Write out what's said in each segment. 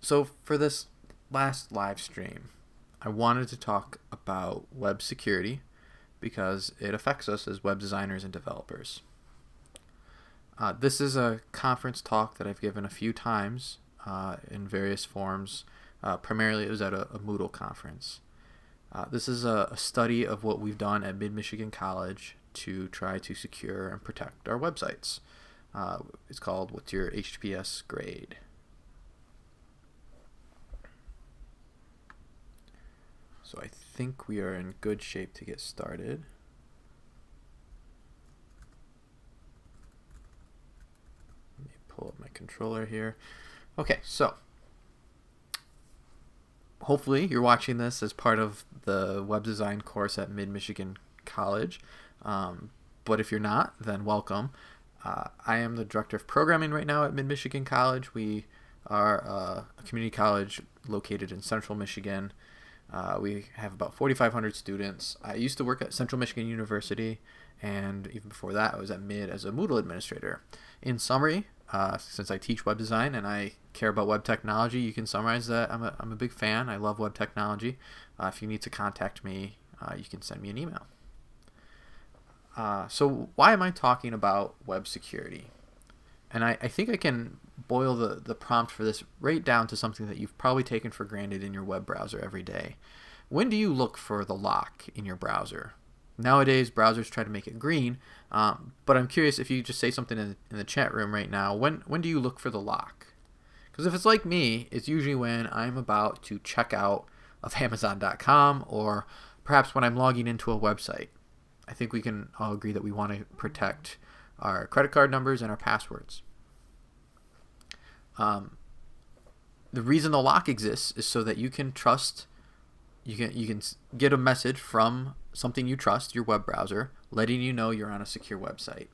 So for this last live stream, I wanted to talk about web security because it affects us as web designers and developers. This is a conference talk that I've given a few times in various forms. Primarily, it was at a Moodle conference. This is a study of what we've done at Mid-Michigan College to try to secure and protect our websites. It's called What's Your HTTPS Grade? So I think we are in good shape to get started. Let me pull up my controller here. Okay, so hopefully you're watching this as part of the web design course at Mid-Michigan College. But if you're not, then welcome. I am the director of programming right now at Mid-Michigan College. We are a community college located in central Michigan. We have about 4,500 students. I used to work at Central Michigan University, and even before that, I was at Mid as a Moodle administrator. In summary, since I teach web design and I care about web technology, you can summarize that I'm a big fan. I love web technology. If you need to contact me, you can send me an email. So why am I talking about web security? And I think I can boil the prompt for this right down to something that you've probably taken for granted in your web browser every day. When do you look for the lock in your browser? Nowadays, browsers try to make it green, but I'm curious if you just say something in the chat room right now. When do you look for the lock? Because if it's like me, it's usually when I'm about to check out of Amazon.com or perhaps when I'm logging into a website. I think we can all agree that we want to protect our credit card numbers and our passwords. The reason the lock exists is so that you can trust, you can get a message from something you trust, your web browser, letting you know you're on a secure website.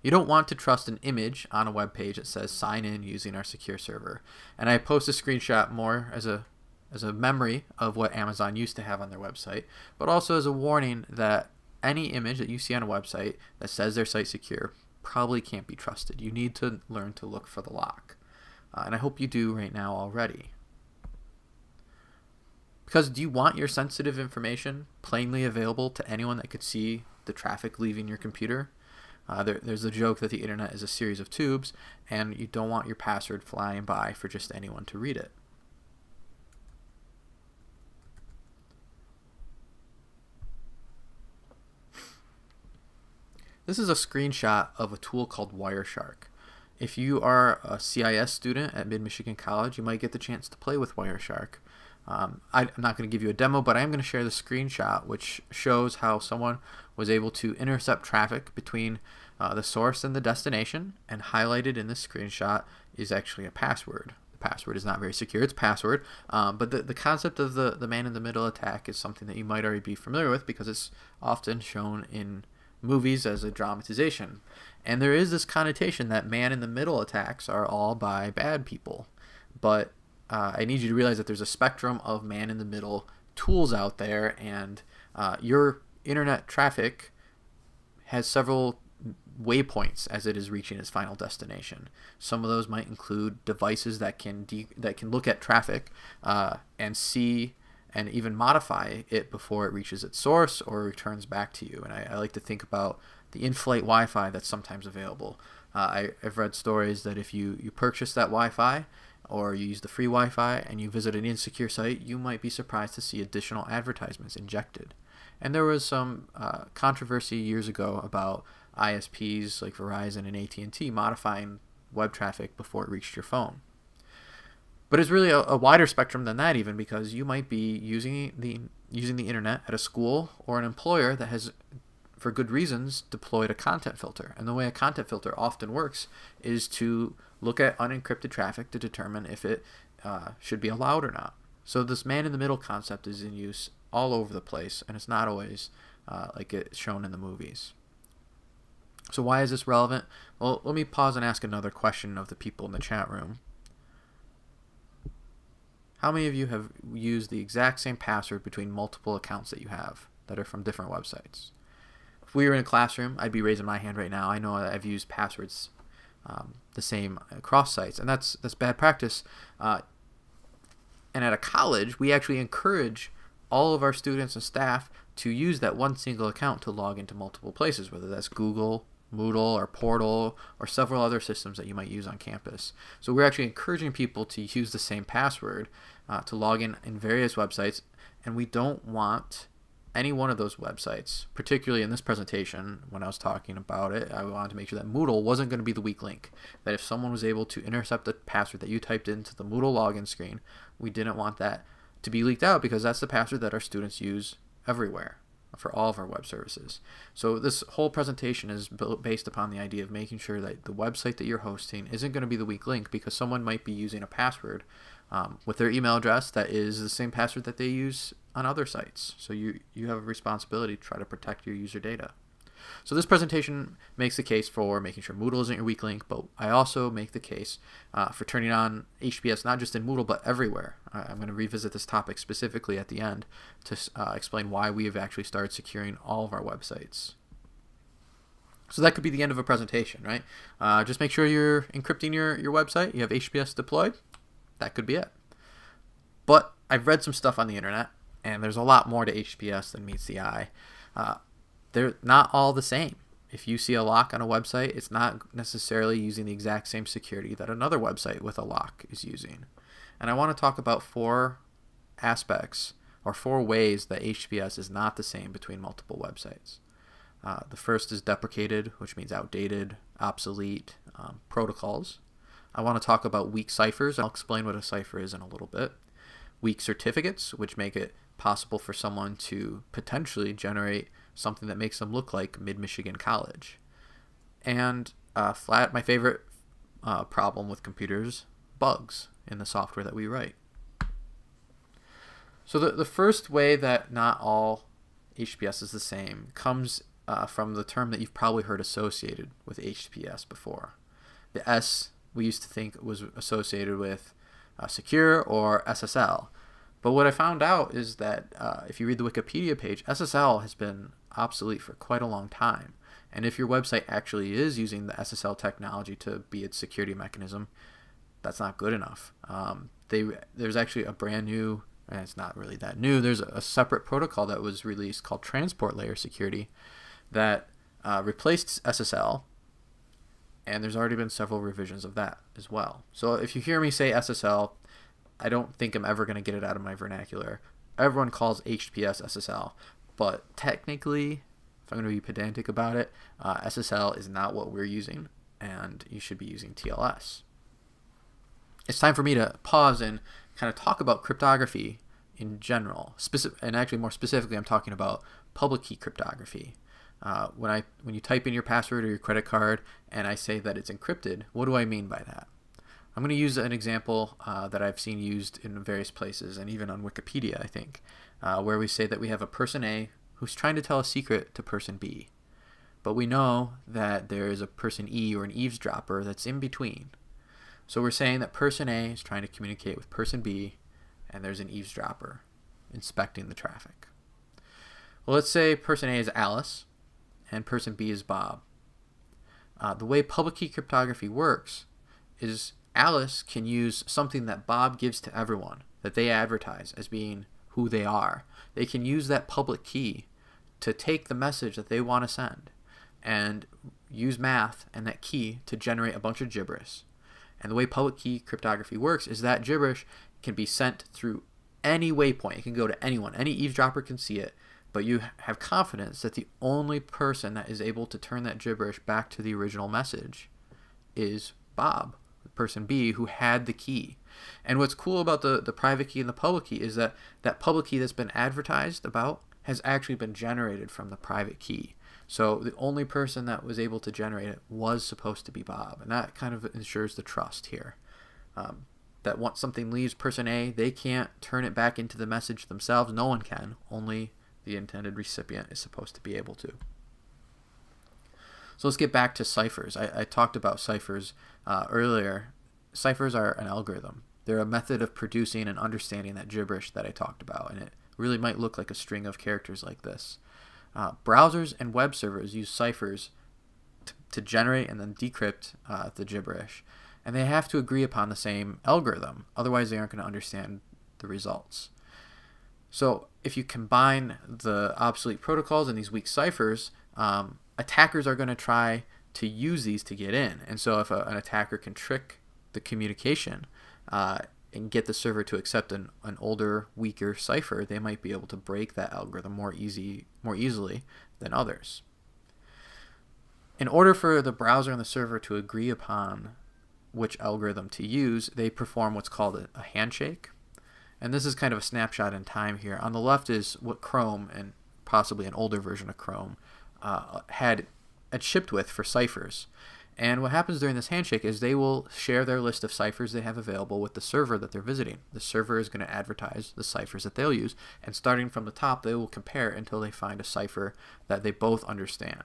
You don't want to trust an image on a web page that says sign in using our secure server. And I post a screenshot more as a memory of what Amazon used to have on their website, but also as a warning that any image that you see on a website that says their site's secure probably can't be trusted. You need to learn to look for the lock. And I hope you do right now already. Because do you want your sensitive information plainly available to anyone that could see the traffic leaving your computer? There's a joke that the internet is a series of tubes, and you don't want your password flying by for just anyone to read it. This is a screenshot of a tool called Wireshark. If you are a CIS student at Mid-Michigan College, you might get the chance to play with Wireshark. I'm not going to give you a demo, but I am going to share the screenshot, which shows how someone was able to intercept traffic between the source and the destination, and highlighted in this screenshot is actually a password. The password is not very secure, it's a password, but the concept of the man-in-the-middle attack is something that you might already be familiar with because it's often shown in movies as a dramatization. And there is this connotation that man-in-the-middle attacks are all by bad people. But I need you to realize that there's a spectrum of man-in-the-middle tools out there, and your internet traffic has several waypoints as it is reaching its final destination. Some of those might include devices that can look at traffic and see and even modify it before it reaches its source or returns back to you. And I like to think about the in-flight Wi-Fi that's sometimes available. I've read stories that if you purchase that Wi-Fi or you use the free Wi-Fi and you visit an insecure site, you might be surprised to see additional advertisements injected. And there was some controversy years ago about ISPs like Verizon and AT&T modifying web traffic before it reached your phone. But it's really a wider spectrum than that, even, because you might be using the internet at a school or an employer that has, for good reasons, deployed a content filter. And the way a content filter often works is to look at unencrypted traffic to determine if it should be allowed or not. So this man-in-the-middle concept is in use all over the place, and it's not always like it's shown in the movies. So why is this relevant? Well, let me pause and ask another question of the people in the chat room. How many of you have used the exact same password between multiple accounts that you have that are from different websites? If we were in a classroom, I'd be raising my hand right now. I know that I've used passwords the same across sites, and that's bad practice. And at a college, we actually encourage all of our students and staff to use that one single account to log into multiple places, whether that's Google, Moodle, or Portal, or several other systems that you might use on campus. So we're actually encouraging people to use the same password to log in various websites, and we don't want any one of those websites, particularly in this presentation, when I was talking about it, I wanted to make sure that Moodle wasn't going to be the weak link. That if someone was able to intercept the password that you typed into the Moodle login screen, we didn't want that to be leaked out, because that's the password that our students use everywhere for all of our web services. So this whole presentation is based upon the idea of making sure that the website that you're hosting isn't going to be the weak link, because someone might be using a password with their email address that is the same password that they use on other sites. So you have a responsibility to try to protect your user data. So this presentation makes the case for making sure Moodle isn't your weak link, but I also make the case for turning on HTTPS not just in Moodle but everywhere. I'm going to revisit this topic specifically at the end to explain why we have actually started securing all of our websites. So that could be the end of a presentation, right? Just make sure you're encrypting your website. You have HTTPS deployed. That could be it. But I've read some stuff on the internet, and there's a lot more to HTTPS than meets the eye. They're not all the same. If you see a lock on a website, it's not necessarily using the exact same security that another website with a lock is using. And I want to talk about 4 aspects or 4 ways that HTTPS is not the same between multiple websites. The first is deprecated, which means outdated, obsolete protocols. I want to talk about weak ciphers. I'll explain what a cipher is in a little bit. Weak certificates, which make it possible for someone to potentially generate something that makes them look like Mid-Michigan College. And my favorite problem with computers, bugs in the software that we write. So the first way that not all HTTPS is the same comes from the term that you've probably heard associated with HTTPS before. The S we used to think was associated with secure or SSL. But what I found out is that if you read the Wikipedia page, SSL has been obsolete for quite a long time. And if your website actually is using the SSL technology to be its security mechanism, that's not good enough. There's actually a brand new, and it's not really that new, there's a separate protocol that was released called Transport Layer Security that replaced SSL, and there's already been several revisions of that as well. So if you hear me say SSL, I don't think I'm ever going to get it out of my vernacular. Everyone calls HTTPS SSL, but technically, if I'm going to be pedantic about it, SSL is not what we're using, and you should be using TLS. It's time for me to pause and kind of talk about cryptography in general. And actually, more specifically, I'm talking about public key cryptography. When you type in your password or your credit card and I say that it's encrypted, what do I mean by that? I'm going to use an example that I've seen used in various places and even on Wikipedia, I think, where we say that we have a person A who's trying to tell a secret to person B. But we know that there is a person E or an eavesdropper that's in between. So we're saying that person A is trying to communicate with person B, and there's an eavesdropper inspecting the traffic. Well, let's say person A is Alice and person B is Bob. The way public key cryptography works is Alice can use something that Bob gives to everyone, that they advertise as being who they are. They can use that public key to take the message that they want to send and use math and that key to generate a bunch of gibberish. And the way public key cryptography works is that gibberish can be sent through any waypoint. It can go to anyone. Any eavesdropper can see it, but you have confidence that the only person that is able to turn that gibberish back to the original message is Bob, person B, who had the key. And what's cool about the private key and the public key is that that public key that's been advertised about has actually been generated from the private key. So the only person that was able to generate it was supposed to be Bob. And that kind of ensures the trust here. That once something leaves person A, they can't turn it back into the message themselves. No one can. Only the intended recipient is supposed to be able to. So let's get back to ciphers. I talked about ciphers earlier. Ciphers are an algorithm. They're a method of producing and understanding that gibberish that I talked about, and it really might look like a string of characters like this. Browsers and web servers use ciphers to generate and then decrypt the gibberish, and they have to agree upon the same algorithm. Otherwise, they aren't going to understand the results. So if you combine the obsolete protocols and these weak ciphers, attackers are going to try to use these to get in. And so if an attacker can trick the communication and get the server to accept an older, weaker cipher, they might be able to break that algorithm more easily than others. In order for the browser and the server to agree upon which algorithm to use, they perform what's called a handshake. And this is kind of a snapshot in time here. On the left is what Chrome, and possibly an older version of Chrome, had shipped with for ciphers. And what happens during this handshake is they will share their list of ciphers they have available with the server that they're visiting. The server is going to advertise the ciphers that they'll use, and starting from the top, they will compare until they find a cipher that they both understand.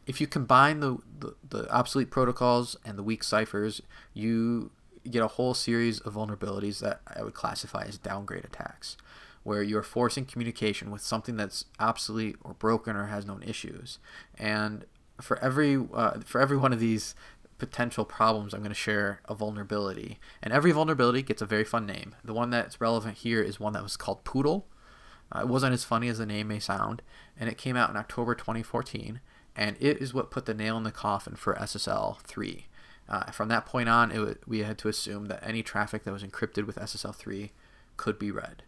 If you combine the obsolete protocols and the weak ciphers, you get a whole series of vulnerabilities that I would classify as downgrade attacks, where you're forcing communication with something that's obsolete or broken or has known issues. And for every one of these potential problems, I'm going to share a vulnerability. And every vulnerability gets a very fun name. The one that's relevant here is one that was called Poodle. It wasn't as funny as the name may sound, and it came out in October 2014, and it is what put the nail in the coffin for SSL 3. From that point on, we had to assume that any traffic that was encrypted with SSL 3 could be read.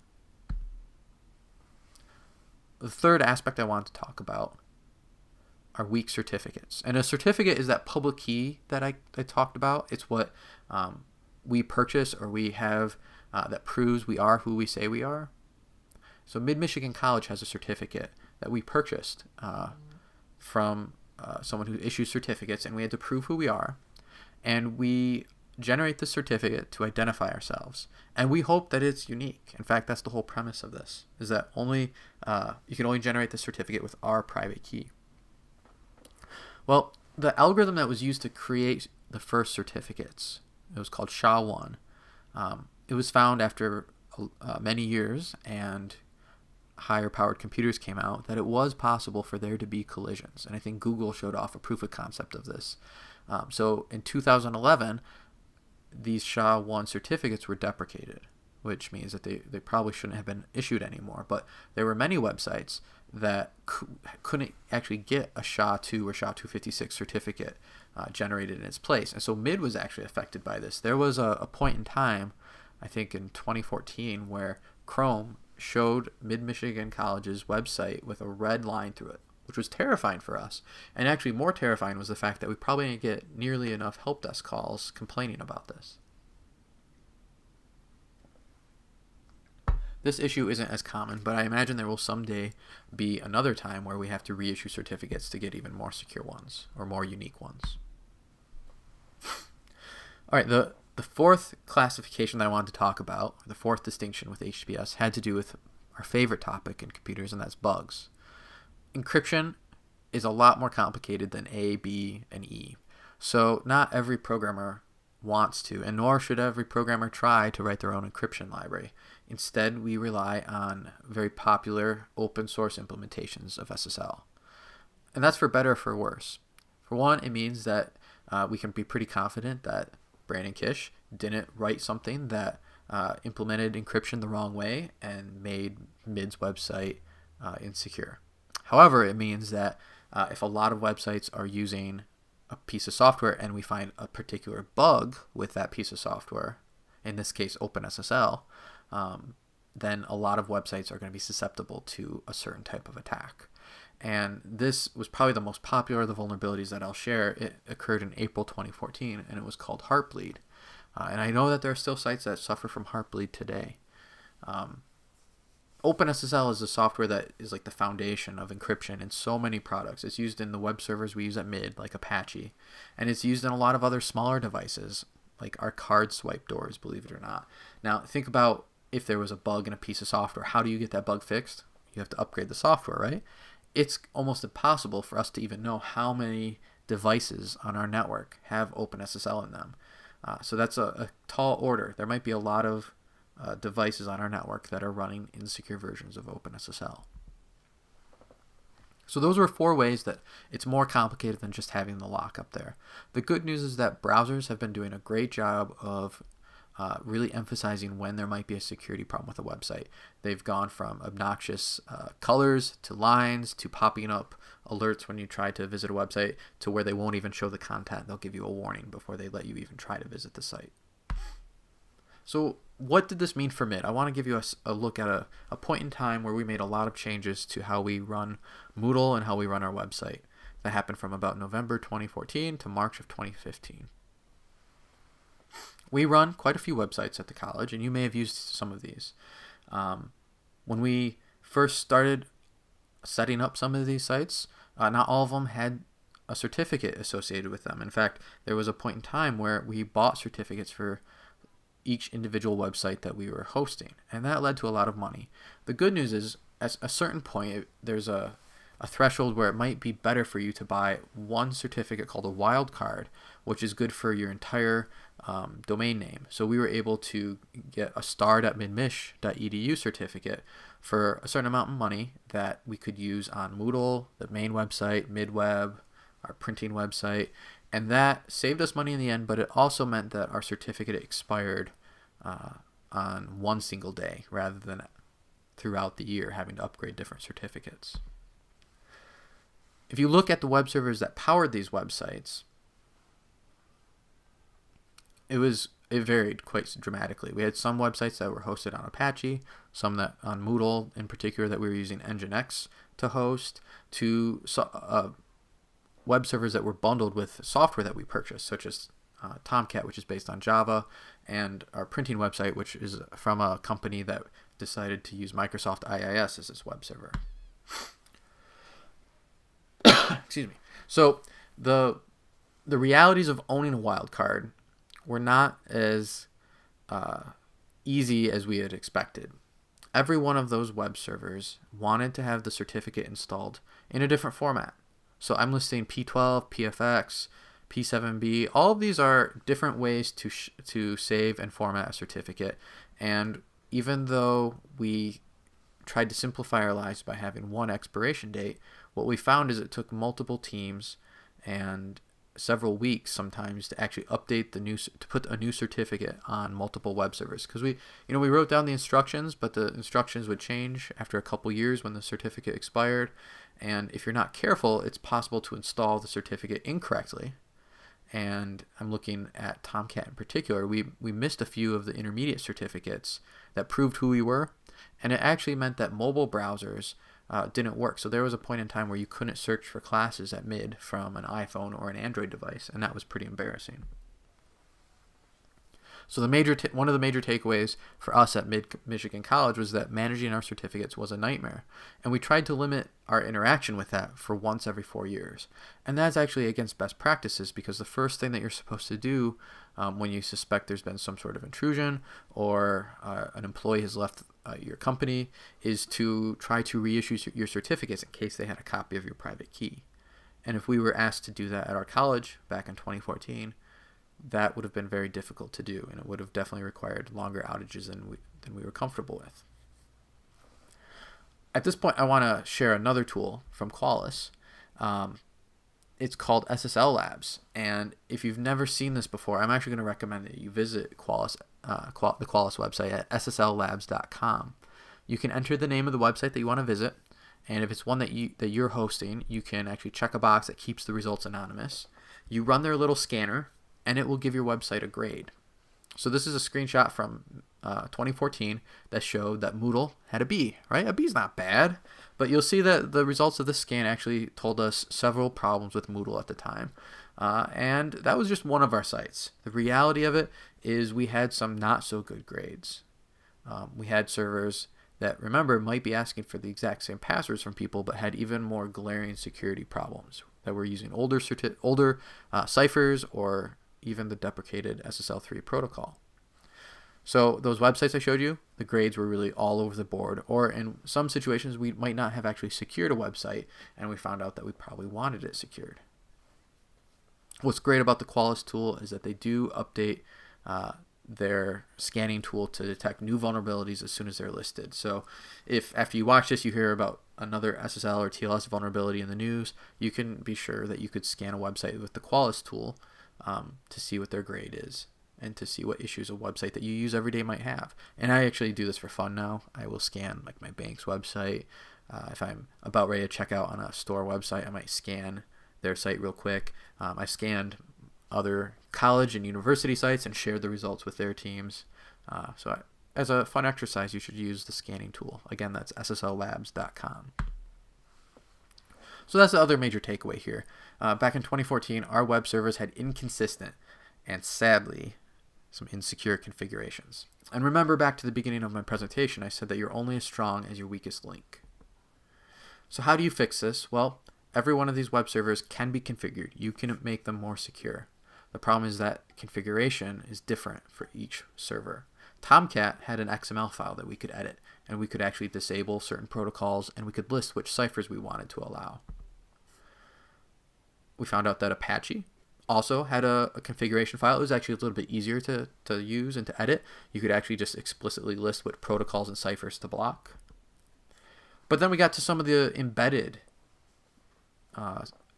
The third aspect I want to talk about are weak certificates. And a certificate is that public key that I talked about. It's what we purchase or we have that proves we are who we say we are. So Mid-Michigan College has a certificate that we purchased from someone who issues certificates, and we had to prove who we are. And we generate the certificate to identify ourselves, and we hope that it's unique. In fact, that's the whole premise of this, is that you can only generate the certificate with our private key. Well, the algorithm that was used to create the first certificates, it was called SHA-1. It was found after many years and higher powered computers came out that it was possible for there to be collisions, and I think Google showed off a proof of concept of this. So in 2011, these SHA-1 certificates were deprecated, which means that they probably shouldn't have been issued anymore. But there were many websites that couldn't actually get a SHA-2 or SHA-256 certificate generated in its place. And so MID was actually affected by this. There was a point in time, I think in 2014, where Chrome showed Mid-Michigan College's website with a red line through it, which was terrifying for us. And actually more terrifying was the fact that we probably didn't get nearly enough help desk calls complaining about this. This issue isn't as common, but I imagine there will someday be another time where we have to reissue certificates to get even more secure ones or more unique ones. All right, the fourth classification that I wanted to talk about, the fourth distinction with HTTPS, had to do with our favorite topic in computers, and that's bugs. Encryption is a lot more complicated than A, B, and E. So not every programmer wants to, and nor should every programmer try to write their own encryption library. Instead, we rely on very popular open source implementations of SSL. And that's for better or for worse. For one, it means that we can be pretty confident that Brandon Kish didn't write something that implemented encryption the wrong way and made MID's website insecure. However, it means that if a lot of websites are using a piece of software and we find a particular bug with that piece of software, in this case OpenSSL, then a lot of websites are going to be susceptible to a certain type of attack. And this was probably the most popular of the vulnerabilities that I'll share. It occurred in April 2014, and it was called Heartbleed. And I know that there are still sites that suffer from Heartbleed today. OpenSSL is a software that is like the foundation of encryption in so many products. It's used in the web servers we use at MID, like Apache. And it's used in a lot of other smaller devices, like our card swipe doors, believe it or not. Now, think about if there was a bug in a piece of software. How do you get that bug fixed? You have to upgrade the software, right? It's almost impossible for us to even know how many devices on our network have OpenSSL in them. So that's a tall order. There might be a lot of devices on our network that are running insecure versions of OpenSSL. So those were 4 ways that it's more complicated than just having the lock up there. The good news is that browsers have been doing a great job of really emphasizing when there might be a security problem with a website. They've gone from obnoxious colors to lines to popping up alerts when you try to visit a website to where they won't even show the content. They'll give you a warning before they let you even try to visit the site. So what did this mean for MID? I want to give you a look at a point in time where we made a lot of changes to how we run Moodle and how we run our website. That happened from about November 2014 to March of 2015. We run quite a few websites at the college, and you may have used some of these. When we first started setting up some of these sites, not all of them had a certificate associated with them. In fact, there was a point in time where we bought certificates for each individual website that we were hosting, and that led to a lot of money. The good news is, at a certain point, there's a threshold where it might be better for you to buy one certificate called a wildcard, which is good for your entire domain name. So we were able to get a start@midmish.edu certificate for a certain amount of money that we could use on Moodle, the main website, MidWeb, our printing website, and that saved us money in the end, but it also meant that our certificate expired on one single day rather than throughout the year having to upgrade different certificates. If you look at the web servers that powered these websites, it varied quite dramatically. We had some websites that were hosted on Apache, some that on Moodle in particular that we were using Nginx to host, to web servers that were bundled with software that we purchased, such as Tomcat, which is based on Java, and our printing website, which is from a company that decided to use Microsoft IIS as its web server. Excuse me. So the realities of owning a wildcard were not as easy as we had expected. Every one of those web servers wanted to have the certificate installed in a different format. So I'm listing P12, PFX, P7B. All of these are different ways to save and format a certificate. And even though we tried to simplify our lives by having one expiration date, what we found is it took multiple teams and several weeks sometimes to actually update to put a new certificate on multiple web servers, because we wrote down the instructions, but the instructions would change after a couple years when the certificate expired, and if you're not careful, it's possible to install the certificate incorrectly. And I'm looking at Tomcat in particular. We missed a few of the intermediate certificates that proved who we were, and it actually meant that mobile browsers didn't work. So there was a point in time where you couldn't search for classes at MID from an iPhone or an Android device, and that was pretty embarrassing. So one of the major takeaways for us at Michigan College was that managing our certificates was a nightmare, and we tried to limit our interaction with that for once every 4 years. And that's actually against best practices, because the first thing that you're supposed to do when you suspect there's been some sort of intrusion or an employee has left your company is to try to reissue your certificates in case they had a copy of your private key. And if we were asked to do that at our college back in 2014, that would have been very difficult to do, and it would have definitely required longer outages than we were comfortable with. At this point, I want to share another tool from Qualys. It's called SSL Labs, and if you've never seen this before, I'm actually going to recommend that you visit Qualys, the Qualys website at sslabs.com. You can enter the name of the website that you want to visit, and if it's one that you're hosting, you can actually check a box that keeps the results anonymous. You run their little scanner, and it will give your website a grade. So this is a screenshot from 2014 that showed that Moodle had a B, right? A B is not bad, but you'll see that the results of this scan actually told us several problems with Moodle at the time. And that was just one of our sites. The reality of it is we had some not so good grades. We had servers that, remember, might be asking for the exact same passwords from people, but had even more glaring security problems that were using older ciphers or even the deprecated SSL3 protocol. So those websites I showed you, the grades were really all over the board, or in some situations we might not have actually secured a website, and we found out that we probably wanted it secured. What's great about the Qualys tool is that they do update their scanning tool to detect new vulnerabilities as soon as they're listed. So if after you watch this you hear about another SSL or TLS vulnerability in the news, you can be sure that you could scan a website with the Qualys tool to see what their grade is. and to see what issues a website that you use every day might have. And I actually do this for fun now. I will scan like my bank's website. If I'm about ready to check out on a store website, I might scan their site real quick. I scanned other college and university sites and shared the results with their teams. As a fun exercise, you should use the scanning tool. Again, that's sslabs.com. So that's the other major takeaway here. Back in 2014, our web servers had inconsistent and, sadly, some insecure configurations. And remember back to the beginning of my presentation, I said that you're only as strong as your weakest link. So how do you fix this? Well, every one of these web servers can be configured. You can make them more secure. The problem is that configuration is different for each server. Tomcat had an XML file that we could edit, and we could actually disable certain protocols, and we could list which ciphers we wanted to allow. We found out that Apache also had a configuration file. It was actually a little bit easier to use and to edit. You could actually just explicitly list what protocols and ciphers to block. But then we got to some of the embedded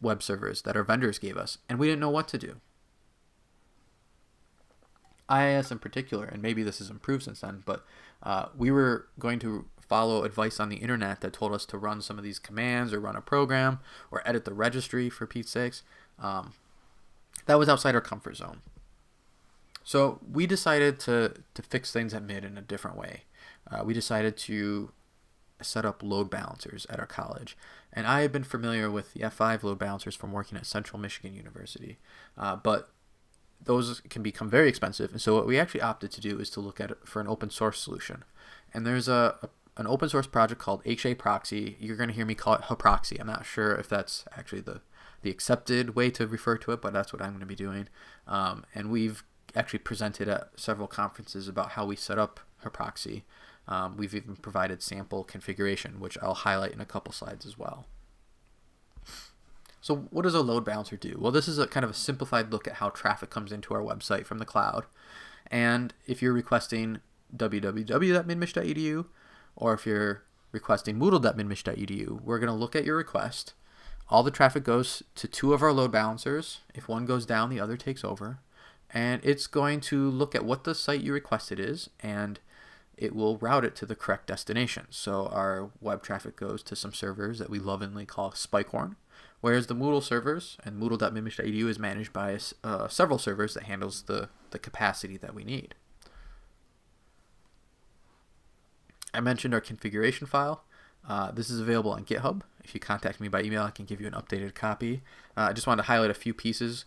web servers that our vendors gave us, and we didn't know what to do. IIS in particular, and maybe this has improved since then, but we were going to follow advice on the internet that told us to run some of these commands or run a program or edit the registry, for Pete's sakes. That was outside our comfort zone. So we decided to fix things at MID in a different way. We decided to set up load balancers at our college. And I had been familiar with the F5 load balancers from working at Central Michigan University, but those can become very expensive. And so what we actually opted to do is to look at it for an open source solution. And there's an open source project called HAProxy. You're going to hear me call it HAProxy. I'm not sure if that's actually the accepted way to refer to it, but that's what I'm going to be doing. And we've actually presented at several conferences about how we set up HAProxy. We've even provided sample configuration, which I'll highlight in a couple slides as well. So what does a load balancer do? Well, this is a kind of a simplified look at how traffic comes into our website from the cloud. And if you're requesting www.midmich.edu, or if you're requesting moodle.midmich.edu, we're going to look at your request. All the traffic goes to two of our load balancers. If one goes down, the other takes over. And it's going to look at what the site you requested is, and it will route it to the correct destination. So our web traffic goes to some servers that we lovingly call Spikehorn, whereas the Moodle servers and moodle.midmich.edu is managed by several servers that handles the capacity that we need. I mentioned our configuration file. This is available on GitHub. If you contact me by email, I can give you an updated copy. I just wanted to highlight a few pieces.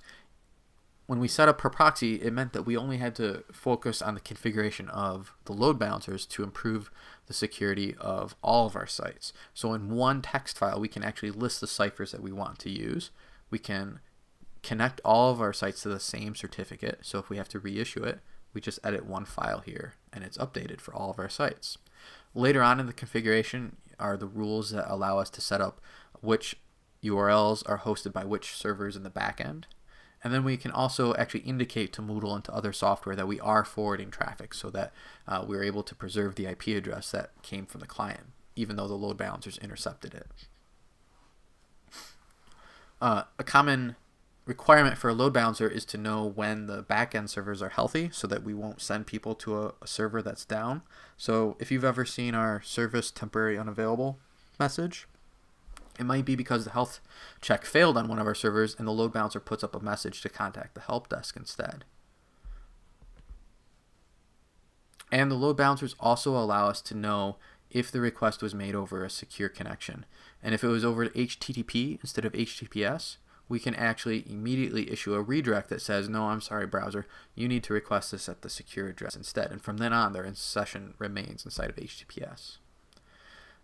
When we set up HAProxy, it meant that we only had to focus on the configuration of the load balancers to improve the security of all of our sites. So in one text file, we can actually list the ciphers that we want to use. We can connect all of our sites to the same certificate. So if we have to reissue it, we just edit one file here, and it's updated for all of our sites. Later on in the configuration are the rules that allow us to set up which URLs are hosted by which servers in the backend. And then we can also actually indicate to Moodle and to other software that we are forwarding traffic, so that we're able to preserve the IP address that came from the client, even though the load balancers intercepted it. A common requirement for a load balancer is to know when the backend servers are healthy, so that we won't send people to a server that's down. So if you've ever seen our service temporary unavailable message, it might be because the health check failed on one of our servers and the load balancer puts up a message to contact the help desk instead. And the load balancers also allow us to know if the request was made over a secure connection. And if it was over HTTP instead of HTTPS, we can actually immediately issue a redirect that says, no, I'm sorry, browser, you need to request this at the secure address instead. And from then on, their session remains inside of HTTPS.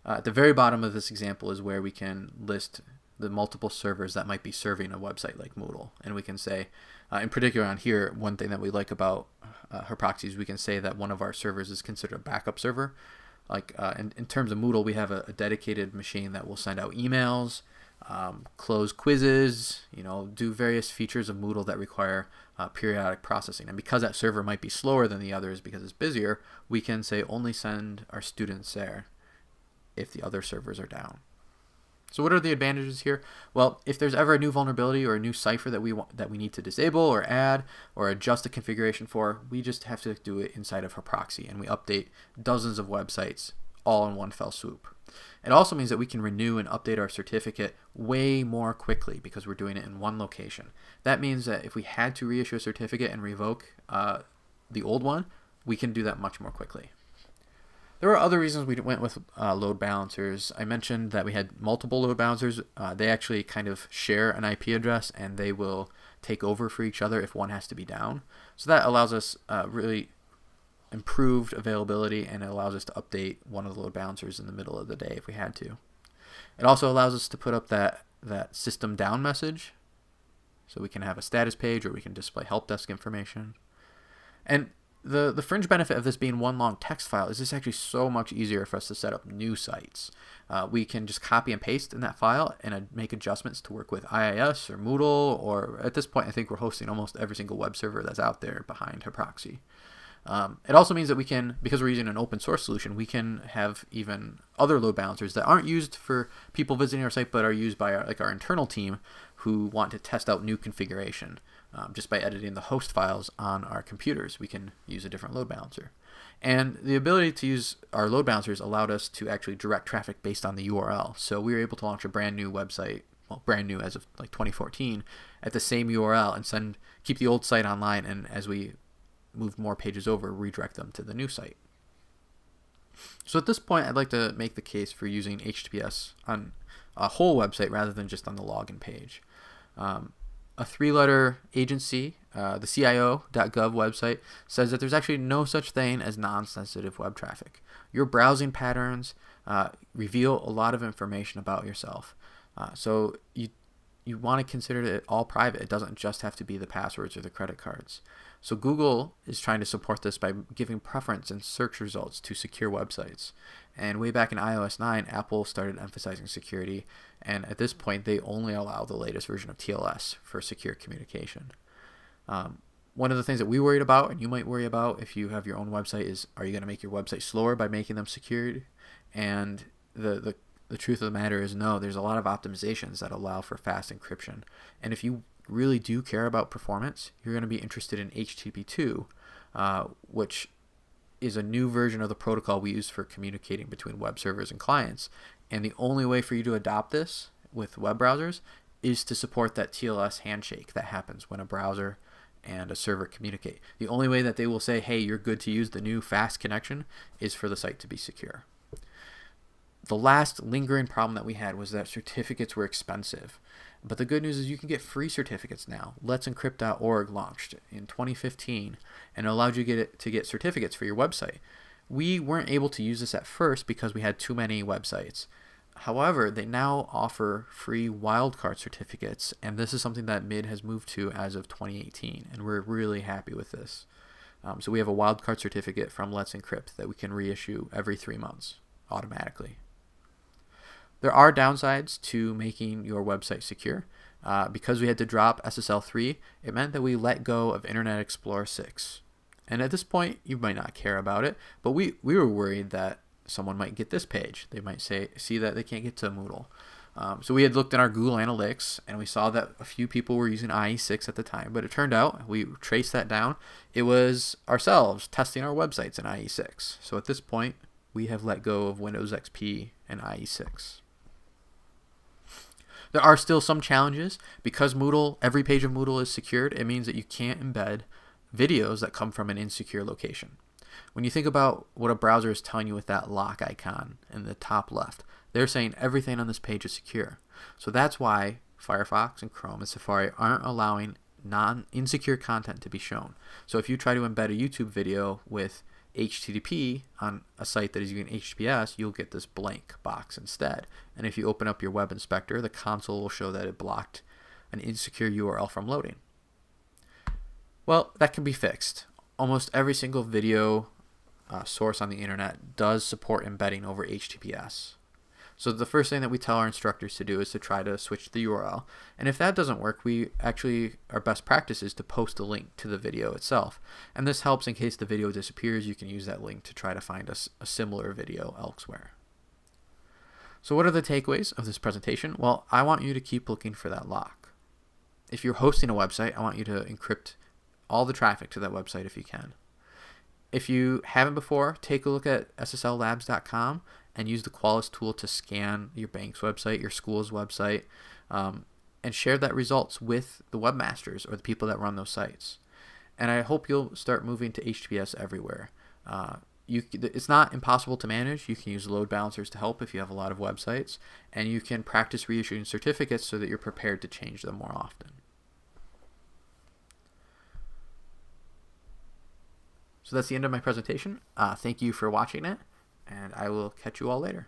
At the very bottom of this example is where we can list the multiple servers that might be serving a website like Moodle. And we can say, in particular on here, one thing that we like about HAProxy is we can say that one of our servers is considered a backup server. Like in terms of Moodle, we have a dedicated machine that will send out emails, close quizzes, do various features of Moodle that require periodic processing. And because that server might be slower than the others because it's busier, we can say only send our students there if the other servers are down. So what are the advantages here? Well, if there's ever a new vulnerability or a new cipher that we need to disable or add or adjust the configuration for, we just have to do it inside of a proxy, and we update dozens of websites all in one fell swoop. It also means that we can renew and update our certificate way more quickly because we're doing it in one location. That means that if we had to reissue a certificate and revoke the old one, we can do that much more quickly. There were other reasons we went with load balancers. I mentioned that we had multiple load balancers. They actually kind of share an IP address, and they will take over for each other if one has to be down. So that allows us really improved availability, and it allows us to update one of the load balancers in the middle of the day if we had to. It also allows us to put up that system down message, so we can have a status page or we can display help desk information. And the fringe benefit of this being one long text file is it's actually so much easier for us to set up new sites. We can just copy and paste in that file and make adjustments to work with IIS or Moodle, or at this point I think we're hosting almost every single web server that's out there behind a proxy. It also means that we can, because we're using an open source solution, we can have even other load balancers that aren't used for people visiting our site but are used by our internal team who want to test out new configuration. Just by editing the host files on our computers, we can use a different load balancer. And the ability to use our load balancers allowed us to actually direct traffic based on the URL. So we were able to launch a brand new website, well, brand new as of like 2014, at the same URL and keep the old site online, and as we move more pages over, redirect them to the new site. So at this point, I'd like to make the case for using HTTPS on a whole website rather than just on the login page. A three-letter agency, the CIO.gov website, says that there's actually no such thing as non-sensitive web traffic. Your browsing patterns reveal a lot of information about yourself. So you want to consider it all private. It doesn't just have to be the passwords or the credit cards. So Google is trying to support this by giving preference in search results to secure websites. And way back in iOS 9, Apple started emphasizing security, and at this point they only allow the latest version of TLS for secure communication. One of the things that we worried about, and you might worry about if you have your own website, is are you going to make your website slower by making them secured? And the truth of the matter is no, there's a lot of optimizations that allow for fast encryption. And if you really do care about performance, you're going to be interested in HTTP2, which is a new version of the protocol we use for communicating between web servers and clients. And the only way for you to adopt this with web browsers is to support that TLS handshake that happens when a browser and a server communicate. The only way that they will say, hey, you're good to use the new fast connection is for the site to be secure. The last lingering problem that we had was that certificates were expensive. But the good news is you can get free certificates now. Let'sEncrypt.org launched in 2015 and allowed you to get certificates for your website. We weren't able to use this at first because we had too many websites. However, they now offer free wildcard certificates, and this is something that MID has moved to as of 2018, and we're really happy with this. So we have a wildcard certificate from Let's Encrypt that we can reissue every 3 months automatically. There are downsides to making your website secure. Because we had to drop SSL 3, it meant that we let go of Internet Explorer 6. And at this point, you might not care about it, but we were worried that someone might get this page. They might see that they can't get to Moodle. So we had looked at our Google Analytics, and we saw that a few people were using IE6 at the time, but it turned out, we traced that down, it was ourselves testing our websites in IE6. So at this point, we have let go of Windows XP and IE6. There are still some challenges. Because every page of Moodle is secured, it means that you can't embed videos that come from an insecure location. When you think about what a browser is telling you with that lock icon in the top left, they're saying everything on this page is secure. So that's why Firefox and Chrome and Safari aren't allowing insecure content to be shown. So if you try to embed a YouTube video with HTTP on a site that is using HTTPS, you'll get this blank box instead. And if you open up your web inspector, the console will show that it blocked an insecure URL from loading. Well, that can be fixed. Almost every single video source on the internet does support embedding over HTTPS. So the first thing that we tell our instructors to do is to try to switch the URL. And if that doesn't work, our best practice is to post a link to the video itself. And this helps in case the video disappears, you can use that link to try to find a similar video elsewhere. So what are the takeaways of this presentation? Well, I want you to keep looking for that lock. If you're hosting a website, I want you to encrypt all the traffic to that website if you can. If you haven't before, take a look at sslabs.com and use the Qualys tool to scan your bank's website, your school's website, and share that results with the webmasters or the people that run those sites. And I hope you'll start moving to HTTPS everywhere. It's not impossible to manage. You can use load balancers to help if you have a lot of websites, and you can practice reissuing certificates so that you're prepared to change them more often. So that's the end of my presentation. Thank you for watching it, and I will catch you all later.